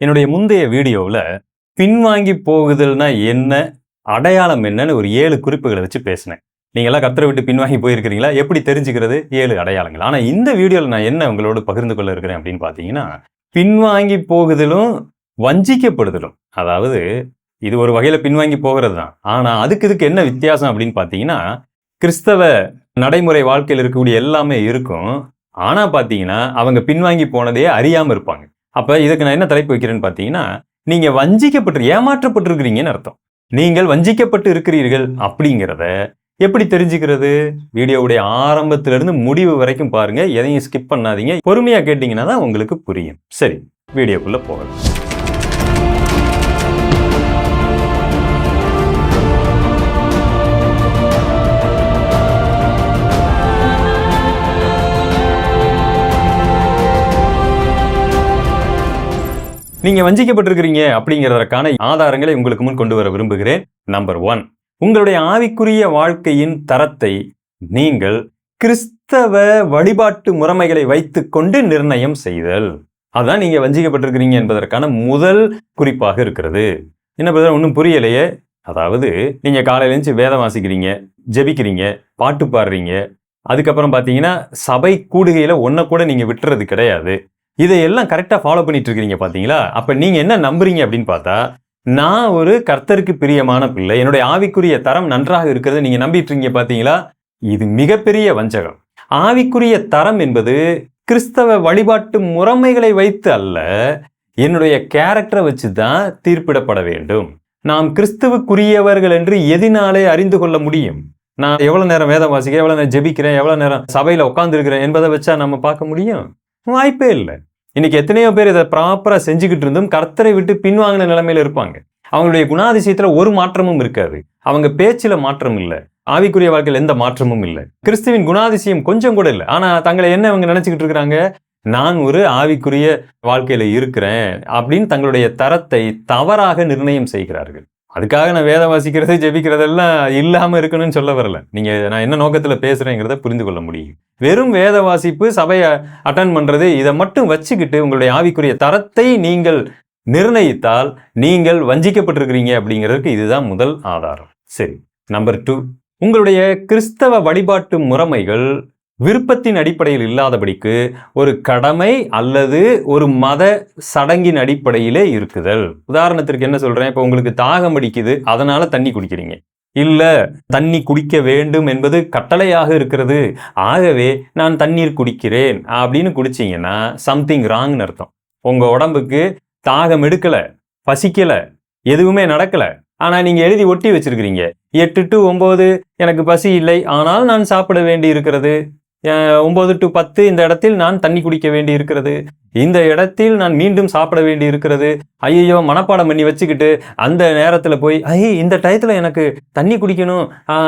என்னுடைய முந்தைய வீடியோவில் பின்வாங்கி போகுதல்னா என்ன, அடையாளம் என்னன்னு ஒரு 7 குறிப்புகளை வச்சு பேசினேன். நீங்களாம் கர்த்தரை விட்டு பின்வாங்கி போயிருக்கிறீங்களா? எப்படி தெரிஞ்சுக்கிறது? 7 அடையாளங்கள். ஆனால் இந்த வீடியோவில் நான் என்ன உங்களோடு பகிர்ந்து கொள்ள இருக்கிறேன் அப்படின்னு பார்த்தீங்கன்னா, பின்வாங்கி போகுதலும் வஞ்சிக்கப்படுதலும். அதாவது இது ஒரு வகையில் பின்வாங்கி போகிறது தான். ஆனால் இதுக்கு என்ன வித்தியாசம் அப்படின்னு பார்த்தீங்கன்னா, கிறிஸ்தவ நடைமுறை வாழ்க்கையில் இருக்கக்கூடிய எல்லாமே இருக்கும். ஆனால் பார்த்தீங்கன்னா அவங்க பின்வாங்கி போனதே அறியாமல் இருப்பாங்க. அப்ப இதுக்கு நான் என்ன தலைப்பு வைக்கிறேன்னு பார்த்தீங்கன்னா, நீங்க ஏமாற்றப்பட்டிருக்கிறீங்கன்னு அர்த்தம். நீங்கள் வஞ்சிக்கப்பட்டு இருக்கிறீர்கள் அப்படிங்கிறத எப்படி தெரிஞ்சுக்கிறது? வீடியோவுடைய ஆரம்பத்திலிருந்து முடிவு வரைக்கும் பாருங்க. எதையும் ஸ்கிப் பண்ணாதீங்க. பொறுமையா கேட்டீங்கன்னா தான் உங்களுக்கு புரியும். சரி, வீடியோக்குள்ள போகலாம். நீங்க வஞ்சிக்கப்பட்டிருக்கிறீங்க அப்படிங்கிறதற்கான ஆதாரங்களை உங்களுக்கு முன் கொண்டு வர விரும்புகிறேன். நம்பர் 1, உங்களுடைய ஆவிக்குரிய வாழ்க்கையின் தரத்தை நீங்கள் கிறிஸ்தவ வழிபாட்டு முறைமைகளை வைத்துக்கொண்டு நிர்ணயம் செய்தல். அதான் நீங்க வஞ்சிக்கப்பட்டிருக்கிறீங்க என்பதற்கான முதல் குறிப்பாக இருக்கிறது. என்ன பிரதர், ஒன்றும் புரியலையே? அதாவது நீங்க காலையில எழுந்து வேதம் வாசிக்கிறீங்க, ஜெபிக்கிறீங்க, பாட்டு பாடுறீங்க, அதுக்கப்புறம் பார்த்தீங்கன்னா சபை கூடுகையில ஒன்ன கூட நீங்க விட்டுறது கிடையாது. இதையெல்லாம் கரெக்டாக ஃபாலோ பண்ணிட்டு இருக்கிறீங்க பார்த்தீங்களா? அப்போ நீங்கள் என்ன நம்புறீங்க அப்படின்னு பார்த்தா, நான் ஒரு கர்த்தருக்கு பிரியமான பிள்ளை, என்னுடைய ஆவிக்குரிய தரம் நன்றாக இருக்கிறது நீங்கள் நம்பிட்டு இருக்கீங்க பார்த்தீங்களா? இது மிகப்பெரிய வஞ்சகம். ஆவிக்குரிய தரம் என்பது கிறிஸ்தவ வழிபாட்டு முறைமைகளை வைத்து அல்ல, என்னுடைய கேரக்டரை வச்சு தான் தீர்ப்பிடப்பட வேண்டும். நாம் கிறிஸ்துவுக்குரியவர்கள் என்று எதினாலே அறிந்து கொள்ள முடியும்? நான் எவ்வளவு நேரம் வேதம் வாசிக்கிறேன், எவ்வளவு நேரம் ஜெபிக்கிறேன், எவ்வளவு நேரம் சபையில் உட்கார்ந்து இருக்கிறேன் என்பதை வச்சா நம்ம பார்க்க முடியும்? வாய்ப்பே இல்லை. இன்னைக்கு எத்தனையோ பேர் இதை ப்ராப்பரா செஞ்சுக்கிட்டு இருந்தும் கர்த்தரை விட்டு பின்வாங்கின நிலைமையில இருப்பாங்க. அவங்களுடைய குணாதிசயத்துல ஒரு மாற்றமும் இருக்காது. அவங்க பேச்சுல மாற்றம் இல்லை, ஆவிக்குரிய வாழ்க்கையில் எந்த மாற்றமும் இல்லை, கிறிஸ்துவின் குணாதிசயம் கொஞ்சம் கூட இல்லை. ஆனா தங்களை என்ன அவங்க நினைச்சுக்கிட்டு இருக்கிறாங்க? நான் ஒரு ஆவிக்குரிய வாழ்க்கையில இருக்கிறேன் அப்படின்னு தங்களுடைய தரத்தை தவறாக நிர்ணயம் செய்கிறார்கள். அதுக்காக நான் வேதம் வாசிக்கிறது ஜெபிக்கிறதெல்லாம் இல்லாம இருக்கணும்னு சொல்ல வரல. நான் என்ன நோக்கத்துல பேசுறேங்கிறத புரிந்து கொள்ள முடியும். வெறும் வேத வாசிப்பு, சபையை அட்டன் பண்றது, இதை மட்டும் வச்சுக்கிட்டு உங்களுடைய ஆவிக்குரிய தரத்தை நீங்கள் நிர்ணயித்தால் நீங்கள் வஞ்சிக்கப்பட்டிருக்கிறீங்க அப்படிங்கிறதுக்கு இதுதான் முதல் ஆதாரம். சரி, நம்பர் 2, உங்களுடைய கிறிஸ்தவ வழிபாட்டு முறைமைகள் விருப்பத்தின் அடிப்படையில் இல்லாதபடிக்கு ஒரு கடமை அல்லது ஒரு மத சடங்கின் அடிப்படையிலே இருக்குதல். உதாரணத்திற்கு என்ன சொல்றேன், இப்போ உங்களுக்கு தாகம் அடிக்குது, அதனால தண்ணி குடிக்கிறீங்க. இல்ல, தண்ணி குடிக்க வேண்டும் என்பது கட்டளையாக இருக்கிறது, ஆகவே நான் தண்ணீர் குடிக்கிறேன் அப்படின்னு குடிச்சீங்கன்னா சம்திங் ராங்னு அர்த்தம். உங்க உடம்புக்கு தாகம் எடுக்கல, பசிக்கல, எதுவுமே நடக்கல, ஆனா நீங்க எழுதி ஒட்டி வச்சிருக்கிறீங்க 8 to 9 எனக்கு பசி இல்லை, ஆனால் நான் சாப்பிட வேண்டி இருக்கிறது. 9 to 10 இந்த இடத்தில் நான் தண்ணி குடிக்க வேண்டி இருக்கிறது, இந்த இடத்தில் நான் மீண்டும் சாப்பிட வேண்டி இருக்கிறது. ஐயோ, மனப்பாடம் பண்ணி வச்சுக்கிட்டு அந்த நேரத்துல போய் இந்த டயத்துல எனக்கு தண்ணி குடிக்கணும்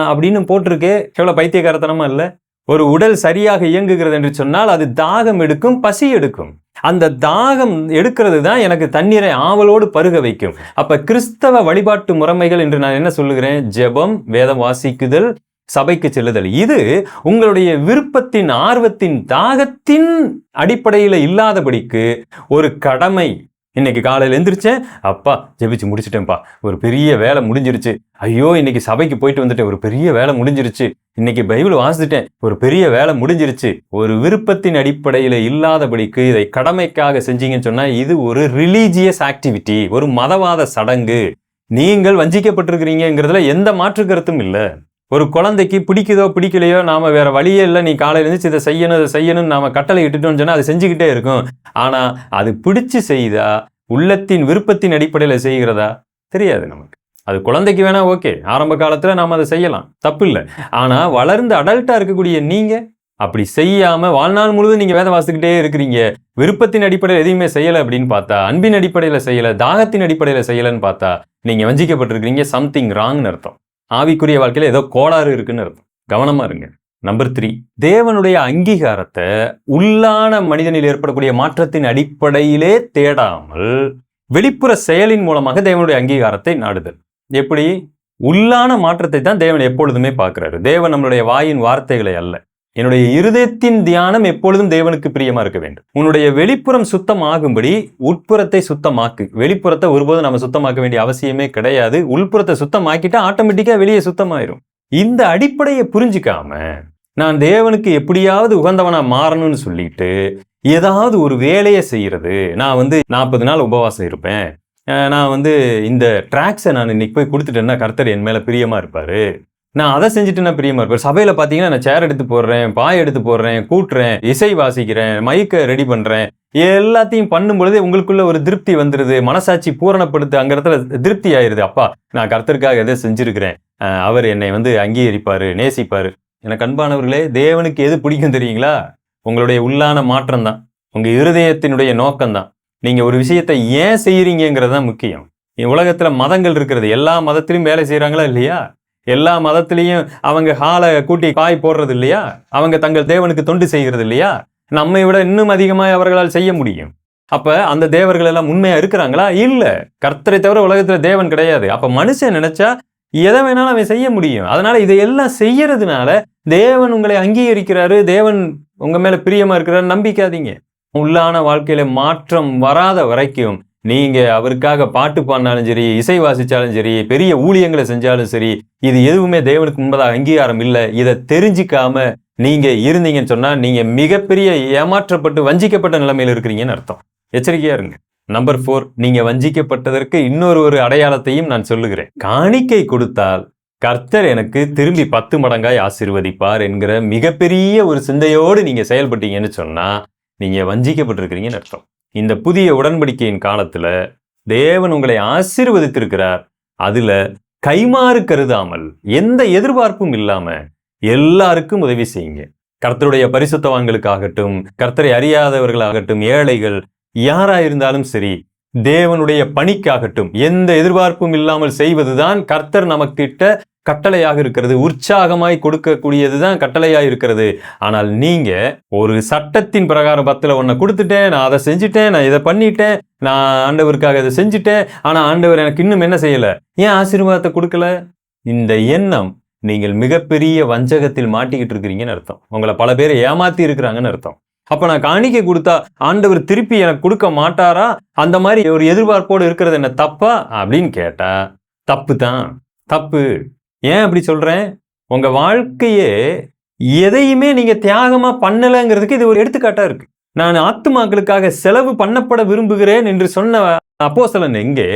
அப்படின்னு போட்டிருக்கே, எவ்வளவு பைத்தியக்காரத்தனமா இல்லை? ஒரு உடல் சரியாக இயங்குகிறது என்று சொன்னால் அது தாகம் எடுக்கும், பசி எடுக்கும். அந்த தாகம் எடுக்கிறது தான் எனக்கு தண்ணீரை ஆவலோடு பருக வைக்கும். அப்ப கிறிஸ்தவ வழிபாட்டு முறைமைகள் என்று நான் என்ன சொல்லுகிறேன்? ஜெபம், வேதம் வாசிக்குதல், சபைக்கு செல்லுதல், இது உங்களுடைய விருப்பத்தின், ஆர்வத்தின், தாகத்தின் அடிப்படையில் இல்லாதபடிக்கு ஒரு கடமை. இன்னைக்கு காலையில் எந்திரிச்சேன், அப்பா ஜெபிச்சு முடிச்சிட்டேன்ப்பா, ஒரு பெரிய வேலை முடிஞ்சிருச்சு. ஐயோ, இன்னைக்கு சபைக்கு போயிட்டு வந்துட்டேன், ஒரு பெரிய வேலை முடிஞ்சிருச்சு. இன்னைக்கு பைபிள் வாசிச்சிட்டேன், ஒரு பெரிய வேலை முடிஞ்சிருச்சு. ஒரு விருப்பத்தின் அடிப்படையில் இல்லாதபடிக்கு இதை கடமைக்காக செஞ்சீங்கன்னு சொன்னா இது ஒரு ரிலீஜியஸ் ஆக்டிவிட்டி, ஒரு மதவாத சடங்கு. நீங்கள் வஞ்சிக்கப்பட்டிருக்கிறீங்கிறதுல எந்த மாற்று கருத்தும் இல்லை. ஒரு குழந்தைக்கு பிடிக்குதோ பிடிக்கலையோ, நாம வேற வழியே இல்லை, நீ காலையில இருந்து இதை செய்யணும் நாம கட்டளை இட்டுட்டோம்னு சொன்னா அது செஞ்சுக்கிட்டே இருக்கும். ஆனா அது பிடிச்சு செய்தா, உள்ளத்தின் விருப்பத்தின் அடிப்படையில் செய்கிறதா தெரியாது நமக்கு. அது குழந்தைக்கு வேணா ஓகே, ஆரம்ப காலத்துல நாம அதை செய்யலாம், தப்பு இல்லை. ஆனா வளர்ந்து அடல்ட்டா இருக்கக்கூடிய நீங்க அப்படி செய்யாம வாழ்நாள் முழுவதும் நீங்க வேத வாசிக்கிட்டே இருக்கிறீங்க. விருப்பத்தின் அடிப்படையில் எதையுமே செய்யலை அப்படின்னு பார்த்தா, அன்பின் அடிப்படையில செய்யல, தாகத்தின் அடிப்படையில செய்யலன்னு பார்த்தா நீங்க வஞ்சிக்கப்பட்டிருக்கிறீங்க, சம்திங் ராங்னு அர்த்தம். ஆவிக்குரிய வாழ்க்கையில ஏதோ கோளாறு இருக்குன்னு அர்த்தம். கவனமா இருங்க. நம்பர் 3, தேவனுடைய அங்கீகாரத்தை உள்ளான மனிதனில் ஏற்படக்கூடிய மாற்றத்தின் அடிப்படையிலே தேடாமல் வெளிப்புற செயலின் மூலமாக தேவனுடைய அங்கீகாரத்தை நாடுதல். எப்படி? உள்ளான மாற்றத்தை தான் தேவன் எப்பொழுதுமே பார்க்கிறாரு. தேவன் நம்மளுடைய வாயின் வார்த்தைகளை அல்ல. என்னுடைய இருதயத்தின் தியானம் எப்பொழுதும் தேவனுக்கு பிரியமா இருக்க வேண்டும். உன்னுடைய வெளிப்புறம் சுத்தமாகும்படி உட்புறத்தை சுத்தமாக்கு. வெளிப்புறத்தை ஒருபோதும் நம்ம சுத்தமாக்க வேண்டிய அவசியமே கிடையாது. உள்புறத்தை சுத்தமாக்கிட்டா ஆட்டோமேட்டிக்கா வெளியே சுத்தமாயிரும். இந்த அடிப்படையை புரிஞ்சுக்காம நான் தேவனுக்கு எப்படியாவது உகந்தவனா மாறணும்னு சொல்லிட்டு ஏதாவது ஒரு வேலையை செய்யறது. நான் 40 நாள் உபவாசம் இருப்பேன், நான் இந்த ட்ராக்ஸை நான் இன்னைக்கு போய் கொடுத்துட்டேன்னா கர்த்தர் என் மேல பிரியமா இருப்பாரு, நான் அதை செஞ்சுட்டு பிரியமா இருப்பார். சபையில பாத்தீங்கன்னா நான் சேர் எடுத்து போடுறேன், பாய் எடுத்து போடுறேன், கூட்டுறேன், இசை வாசிக்கிறேன், மைக்கை ரெடி பண்றேன், எல்லாத்தையும் பண்ணும் பொழுதே உங்களுக்குள்ள ஒரு திருப்தி வந்துருது. மனசாட்சி பூரணப்படுத்து அங்க இடத்துல திருப்தி ஆயிருது. அப்பா நான் கர்த்தருக்காக எதை செஞ்சிருக்கிறேன், அவர் என்னை அங்கீகரிப்பாரு, நேசிப்பாரு. எனக்கு அன்பானவர்களே, தேவனுக்கு எது பிடிக்கும் தெரியுங்களா? உங்களுடைய உள்ளான மாற்றம் தான், உங்க இருதயத்தினுடைய நோக்கம் தான். நீங்க ஒரு விஷயத்தை ஏன் செய்யறீங்கிறது தான் முக்கியம். உலகத்துல மதங்கள் இருக்கிறது, எல்லா மதத்திலும் வேலை செய்யறாங்களா இல்லையா? எல்லா மதத்திலையும் அவங்க ஹாலை கூட்டி காய் போடுறது இல்லையா? அவங்க தங்கள் தேவனுக்கு தொண்டு செய்கிறது இல்லையா? நம்மை விட இன்னும் அதிகமாக அவர்களால் செய்ய முடியும். அப்ப அந்த தேவர்கள் எல்லாம் உண்மையா இருக்கிறாங்களா? இல்ல. கர்த்தரை தவிர உலகத்துல தேவன் கிடையாது. அப்ப மனுஷன் நினைச்சா எதை வேணாலும் அவன் செய்ய முடியும். அதனால இதையெல்லாம் செய்யறதுனால தேவன் உங்களை அங்கீகரிக்கிறாரு, தேவன் உங்க மேல பிரியமா இருக்கிறாரு நம்பிக்காதீங்க. உள்ளான வாழ்க்கையில மாற்றம் வராத வரைக்கும் நீங்க அவருக்காக பாட்டு பாடினாலும் சரி, இசை வாசிச்சாலும் சரி, பெரிய ஊழியங்களை செஞ்சாலும் சரி, இது எதுவுமே தேவனுக்கு முன்பதாக அங்கீகாரம் இல்லை. இதை தெரிஞ்சுக்காம நீங்க இருந்தீங்கன்னு சொன்னா நீங்க மிகப்பெரிய ஏமாற்றப்பட்டு வஞ்சிக்கப்பட்ட நிலைமையில இருக்கிறீங்கன்னு அர்த்தம். எச்சரிக்கையா இருங்க. நம்பர் 4, நீங்க வஞ்சிக்கப்பட்டதற்கு இன்னொரு அடையாளத்தையும் நான் சொல்லுகிறேன். காணிக்கை கொடுத்தால் கர்த்தர் எனக்கு திரும்பி 10 மடங்காய் ஆசீர்வதிப்பார் என்கிற மிகப்பெரிய ஒரு சிந்தையோடு நீங்க செயல்பட்டீங்கன்னு சொன்னா நீங்க வஞ்சிக்கப்பட்டிருக்கிறீங்கன்னு அர்த்தம். இந்த புதிய உடன்படிக்கையின் காலத்துல தேவன் உங்களை ஆசீர்வதித்திருக்கிறார். அதுல கைமாறு கருதாமல் எந்த எதிர்பார்ப்பும் இல்லாம எல்லாருக்கும் உதவி செய்யுங்க. கர்த்தருடைய பரிசுத்தவான்களுக்காகட்டும், கர்த்தரை அறியாதவர்களாகட்டும், ஏழைகள் யாராயிருந்தாலும் சரி, தேவனுடைய பணிக்காகட்டும் எந்த எதிர்பார்ப்பும் இல்லாமல் செய்வதுதான் கர்த்தர் நமக்கிட்ட கட்டளையாக இருக்கிறது. உற்சாகமாய் கொடுக்கக்கூடியதுதான் கட்டளையாக இருக்கிறது. ஆனால் நீங்க ஒரு சட்டத்தின் பிரகாரம் 10ல் 1 கொடுத்துட்டேன், நான் அதை செஞ்சுட்டேன், நான் இதை பண்ணிட்டேன், நான் ஆண்டவருக்காக இதை செஞ்சுட்டேன், ஆனா ஆண்டவர் எனக்கு இன்னும் என்ன செய்யல, ஏன் ஆசீர்வாதத்தை கொடுக்கல? இந்த எண்ணம் நீங்கள் மிகப்பெரிய வஞ்சகத்தில் மாட்டிக்கிட்டு இருக்கிறீங்கன்னு அர்த்தம். உங்களை பல பேரை ஏமாத்தி இருக்கிறாங்கன்னு அர்த்தம். அப்ப நான் காணிக்கை கொடுத்தா ஆண்டவர் திருப்பி எனக்கு கொடுக்க மாட்டாரா, அந்த மாதிரி ஒரு எதிர்பார்ப்போடு இருக்கிறது என்ன தப்பா அப்படின்னு கேட்டா தப்பு தான். தப்பு. ஏன் அப்படி சொல்றேன்? உங்க வாழ்க்கையே எதையுமே நீங்க தியாகமா பண்ணலங்கிறதுக்கு இது ஒரு எடுத்துக்காட்டா இருக்கு. நான் ஆத்துமாக்களுக்காக செலவு பண்ணப்பட விரும்புகிறேன் என்று சொன்ன அப்போஸ்தலன் எங்கே?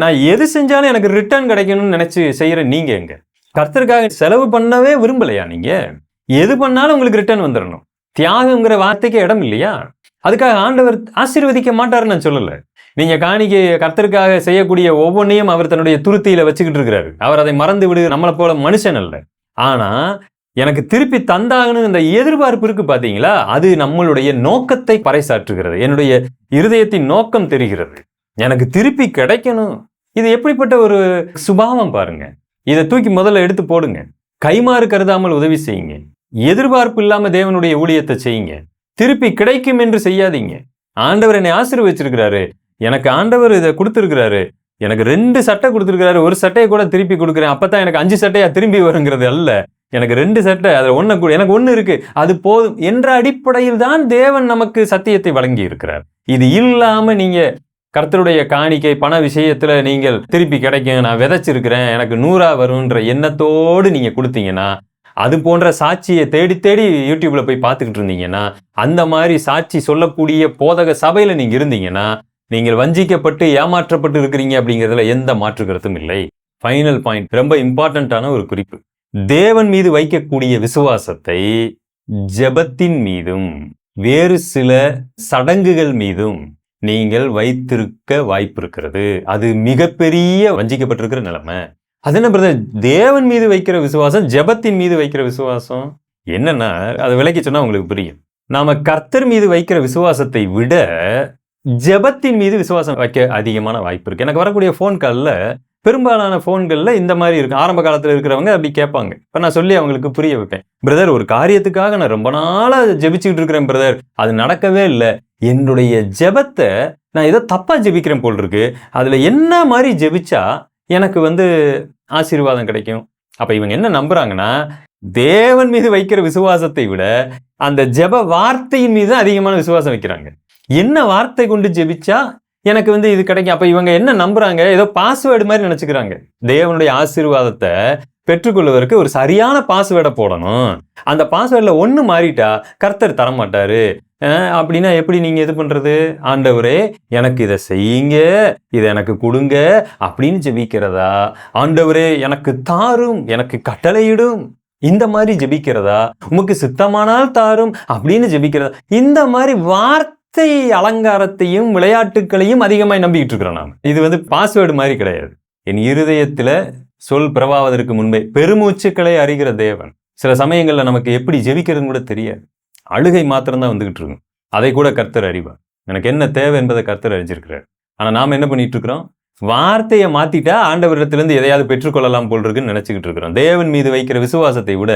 நான் எது செஞ்சாலும் எனக்கு ரிட்டர்ன் கிடைக்கணும்னு நினைச்சு செய்யற நீங்க எங்க? கர்த்தருக்காக செலவு பண்ணவே விரும்பலையா? நீங்க எது பண்ணாலும் உங்களுக்கு ரிட்டர்ன் வந்துடணும். தியாகங்கிற வார்த்தைக்கு இடம் இல்லையா? அதுக்காக ஆண்டவர் ஆசீர்வதிக்க மாட்டாருன்னு நான் சொல்லல. நீங்க காணிக்கை கர்த்தருக்காக செய்யக்கூடிய ஒவ்வொன்றையும் அவர் தன்னுடைய துருத்தியில வச்சுக்கிட்டு இருக்கிறாரு. அவர் அதை மறந்து விடு, நம்மளை போல மனுஷன் அல்ல. ஆனா எனக்கு திருப்பி தந்தாகணும் இந்த எதிர்பார்ப்பு இருக்கு பாத்தீங்களா, அது நம்மளுடைய நோக்கத்தை பறைசாற்றுகிறது. என்னுடைய இருதயத்தின் நோக்கம் தெரிகிறது, எனக்கு திருப்பி கிடைக்கணும். இது எப்படிப்பட்ட ஒரு சுபாவம் பாருங்க. இதை தூக்கி முதல்ல எடுத்து போடுங்க. கைமாறு கருதாமல் உதவி செய்யுங்க. எதிர்பார்ப்பு இல்லாம தேவனுடைய ஊழியத்தை செய்யுங்க. திருப்பி கிடைக்கும் என்று செய்யாதீங்க. ஆண்டவர் என்னை ஆசீர்வதிச்சிருக்கிறாரு, எனக்கு ஆண்டவர் இதை கொடுத்திருக்கிறாரு, எனக்கு 2 சட்டை கொடுத்திருக்கிறாரு, ஒரு சட்டையை கூட திருப்பி கொடுக்குறேன், அப்பதான் எனக்கு 5 சட்டையா திரும்பி வருங்கிறது அல்ல. எனக்கு 2 சட்டை, அதுல 1 எனக்கு 1 இருக்கு, அது போதும் என்ற அடிப்படையில் தான் தேவன் நமக்கு சத்தியத்தை வழங்கி இருக்கிறார். இது இல்லாம நீங்க கர்த்தருடைய காணிக்கை பண விஷயத்துல நீங்கள் திருப்பி கிடைக்கும், நான் விதைச்சிருக்கிறேன், எனக்கு 100 வரும்ன்ற எண்ணத்தோடு நீங்க கொடுத்தீங்கன்னா, அது போன்ற சாட்சியை தேடி தேடி யூடியூப்ல போய் பார்த்துக்கிட்டு இருந்தீங்கன்னா, அந்த மாதிரி சாட்சி சொல்லக்கூடிய போதக சபையில நீங்க இருந்தீங்கன்னா, நீங்கள் வஞ்சிக்கப்பட்டு ஏமாற்றப்பட்டு இருக்கிறீங்க அப்படிங்கிறதுல எந்த மாற்று கருத்தும் இல்லை. ஃபைனல் பாயிண்ட், ரொம்ப இம்பார்ட்டன்டான ஒரு குறிப்பு. தேவன் மீது வைக்கக்கூடிய விசுவாசத்தை ஜெபத்தின் மீதும் வேறு சில சடங்குகள் மீதும் நீங்கள் வைத்திருக்க வாய்ப்பு இருக்கிறது. அது மிகப்பெரிய வஞ்சிக்கப்பட்டிருக்கிற நிலைமை. அது என்ன பிரதர், தேவன் மீது வைக்கிற விசுவாசம் ஜெபத்தின் மீது வைக்கிற விசுவாசம் என்னன்னா, அதை விளக்கி சொன்னா உங்களுக்கு புரியும். நாம கர்த்தர் மீது வைக்கிற விசுவாசத்தை விட ஜெபத்தின் மீது விசுவாசம் வைக்க அதிகமான வாய்ப்பு இருக்கு. எனக்கு வரக்கூடிய ஃபோன் கால்ல பெரும்பாலான ஃபோன்கள்ல இந்த மாதிரி இருக்கு. ஆரம்ப காலத்துல இருக்கிறவங்க அப்படி கேட்பாங்க. இப்ப நான் சொல்லி அவங்களுக்கு புரிய வைப்பேன். பிரதர், ஒரு காரியத்துக்காக நான் ரொம்ப நாளா ஜெபிச்சுக்கிட்டு இருக்கிறேன் பிரதர், அது நடக்கவே இல்லை. என்னுடைய ஜெபத்தை நான் ஏதோ தப்பா ஜெபிக்கிறேன் போல் இருக்கு. அதுல என்ன மாதிரி ஜெபிச்சா எனக்கு ஆசீர்வாதம் கிடைக்கும்? அப்ப இவங்க என்ன நம்புறாங்கன்னா, தேவன் மீது வைக்கிற விசுவாசத்தை விட அந்த ஜெப வார்த்தையின் மீது அதிகமான விசுவாசம் வைக்கிறாங்க. என்ன வார்த்தை கொண்டு ஜெபிச்சா எனக்கு இது கிடைக்கும். அப்ப இவங்க என்ன நம்புறாங்க? ஏதோ பாஸ்வேர்டு மாதிரி நினைச்சுக்கிறாங்க. தேவனுடைய ஆசீர்வாதத்தை பெற்றுக்கொள்வதற்கு ஒரு சரியான பாஸ்வேர்டை போடணும். அந்த பாஸ்வேர்டில் ஒன்று மாறிட்டா கர்த்தர் தரமாட்டாரு. அப்படின்னா எப்படி நீங்க இது பண்றது? ஆண்டவரே எனக்கு இதை செய்யுங்க, இதை எனக்கு கொடுங்க அப்படின்னு ஜெபிக்கிறதா? ஆண்டவரே எனக்கு தாரும், எனக்கு கட்டளையிடும், இந்த மாதிரி ஜெபிக்கிறதா? உமக்கு சித்தமானால் தாரும் அப்படின்னு ஜெபிக்கிறதா? இந்த மாதிரி வார்த்தை அலங்காரத்தையும் விளையாட்டுகளையும் அதிகமாக நம்பிக்கிட்டு இருக்கிறோம் நாம். இது பாஸ்வேர்டு மாதிரி கிடையாது. என் இருதயத்துல சொல் பிறவாவதற்கு முன்பே பெருமூச்சுக்களை அறிகிற தேவன். சில சமயங்கள்ல நமக்கு எப்படி ஜெபிக்கிறதுன்னு கூட தெரியாது. அழுகை மாத்திரம்தான் வந்துகிட்டு இருக்கும். அதை கூட கர்த்தர் அறிவார். எனக்கு என்ன தேவை என்பதை கர்த்தர் அறிஞ்சிருக்கிறார். ஆனா நாம என்ன பண்ணிட்டு இருக்கிறோம்? வார்த்தையை மாத்திட்டா ஆண்டவரிடத்திலிருந்து எதையாவது பெற்றுக்கொள்ளலாம் போல் இருக்குன்னு நினைச்சுக்கிட்டு இருக்கிறோம். தேவன் மீது வைக்கிற விசுவாசத்தை விட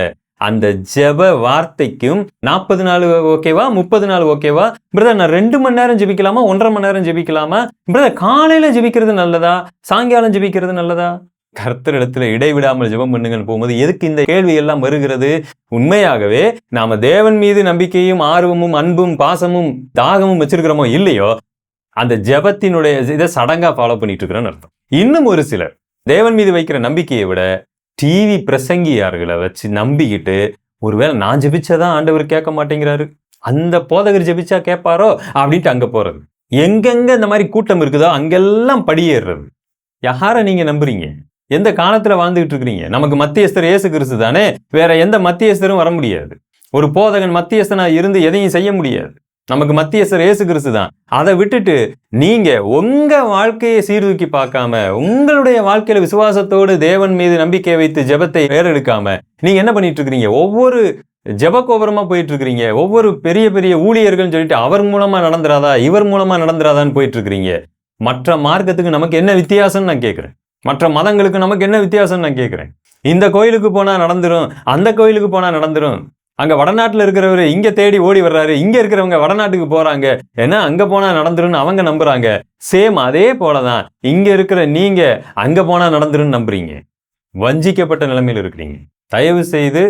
அந்த ஜெப வார்த்தைக்கும் 40 நாள் ஓகேவா, 30 நாள் ஓகேவா, பிரதர் நான் 2 மணி நேரம் ஜெபிக்கலாமா, 1.5 மணி நேரம் ஜெபிக்கலாமா, பிரதர் காலையில ஜெபிக்கிறது நல்லதா, சாயங்காலம் ஜெபிக்கிறது நல்லதா? கர்த்தரிடத்துல இடைவிடாமல் ஜெபம் பண்ணுங்கன்னு போகும்போது எதுக்கு இந்த கேள்வி எல்லாம் வருகிறது? உண்மையாகவே நாம தேவன் மீது நம்பிக்கையும் ஆர்வமும் அன்பும் பாசமும் தாகமும் வச்சிருக்கிறோமோ இல்லையோ, அந்த ஜெபத்தினுடைய இதை சடங்கா ஃபாலோ பண்ணிட்டு இருக்கிறோன்னு அர்த்தம். இன்னும் ஒரு சிலர் தேவன் மீது வைக்கிற நம்பிக்கையை விட டிவி பிரசங்கியார்களை வச்சு நம்பிக்கிட்டு, ஒருவேளை நான் ஜெபிச்சாதான் ஆண்டவர் கேட்க மாட்டேங்கிறாரு, அந்த போதகர் ஜெபிச்சா கேட்பாரோ அப்படின்ட்டு அங்க போறது. எங்கெங்க இந்த மாதிரி கூட்டம் இருக்குதோ அங்கெல்லாம் படியேறுறது. யாரை நீங்க நம்புறீங்க? எந்த காலத்துல வாழ்ந்துகிட்டு இருக்கிறீங்க? நமக்கு மத்தியஸ்தர் இயேசு கிறிஸ்து தானே, வேற எந்த மத்தியஸ்தரும் வர முடியாது. ஒரு போதகன் மத்தியஸ்தனா இருந்து எதையும் செய்ய முடியாது. நமக்கு மத்தியஸ்தர் இயேசு கிறிஸ்து தான். அதை விட்டுட்டு நீங்க உங்க வாழ்க்கையை சீர்தூக்கி பார்க்காம, உங்களுடைய வாழ்க்கையில விசுவாசத்தோடு தேவன் மீது நம்பிக்கை வைத்து ஜெபத்தை ஏறெடுக்காம நீங்க என்ன பண்ணிட்டு இருக்கிறீங்க? ஒவ்வொரு ஜெப கோபுரமா போயிட்டு இருக்கிறீங்க. ஒவ்வொரு பெரிய பெரிய ஊழியர்கள் சொல்லிட்டு அவர் மூலமா நடந்துராதா, இவர் மூலமா நடந்துராதான்னு போயிட்டு இருக்கிறீங்க. மற்ற மார்க்கத்துக்கு நமக்கு என்ன வித்தியாசம் நான் கேட்கிறேன். மற்ற மதங்களுக்கு நமக்கு என்ன வித்தியாசம் நான் கேட்கிறேன். இந்த கோயிலுக்கு போனா நடந்துரும், அந்த கோயிலுக்கு போனா நடந்துரும். அங்க வடநாட்டுல இருக்கிறவரு இங்க தேடி ஓடி வர்றாரு, இங்க இருக்கிறவங்க வடநாட்டுக்கு போறாங்க, ஏன்னா அங்க போனா நடந்துரும்னு அவங்க நம்புறாங்க. சேம் அதே போலதான் இங்க இருக்கிற நீங்க அங்க போனா நடந்துரும்னு நம்புறீங்க. வஞ்சிக்கப்பட்ட நிலைமையில் இருக்கிறீங்க. தயவு செய்து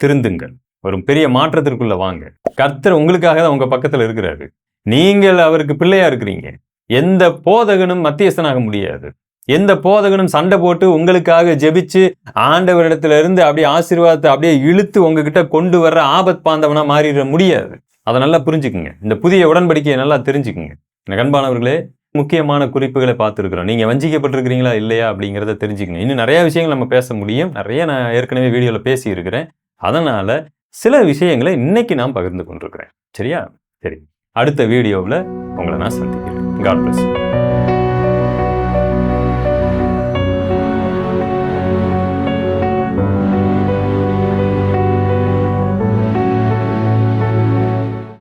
திருந்துங்கள். ஒரு பெரிய மாற்றத்திற்குள்ள வாங்க. கர்த்தர் உங்களுக்காக தான் உங்க பக்கத்துல இருக்கிறாரு. நீங்கள் அவருக்கு பிள்ளையா இருக்கிறீங்க. எந்த போதகனும் மத்தியஸ்தனாக முடியாது. எந்த போதகனும் சண்டை போட்டு உங்களுக்காக ஜெபிச்சு ஆண்டவரிடத்துல இருந்து அப்படியே ஆசீர்வாதத்தை அப்படியே இழுத்து உங்ககிட்ட கொண்டு வர்ற ஆபத் பாந்தவனா மாறிட முடியாது. அதை நல்லா புரிஞ்சுக்குங்க. இந்த புதிய உடன்படிக்கையை நல்லா தெரிஞ்சுக்குங்க. எனக்கு அன்பானவர்களே, முக்கியமான குறிப்புகளை பார்த்துருக்கிறோம். நீங்க வஞ்சிக்கப்பட்டிருக்கிறீங்களா இல்லையா அப்படிங்கிறத தெரிஞ்சுக்கங்க. இன்னும் நிறைய விஷயங்கள் நம்ம பேச முடியும். நிறைய நான் ஏற்கனவே வீடியோல பேசி இருக்கிறேன். அதனால சில விஷயங்களை இன்னைக்கு நான் பகிர்ந்து கொண்டிருக்கிறேன். சரியா? சரி, அடுத்த வீடியோவில் உங்களை நான் சந்திக்கிறேன். God bless you.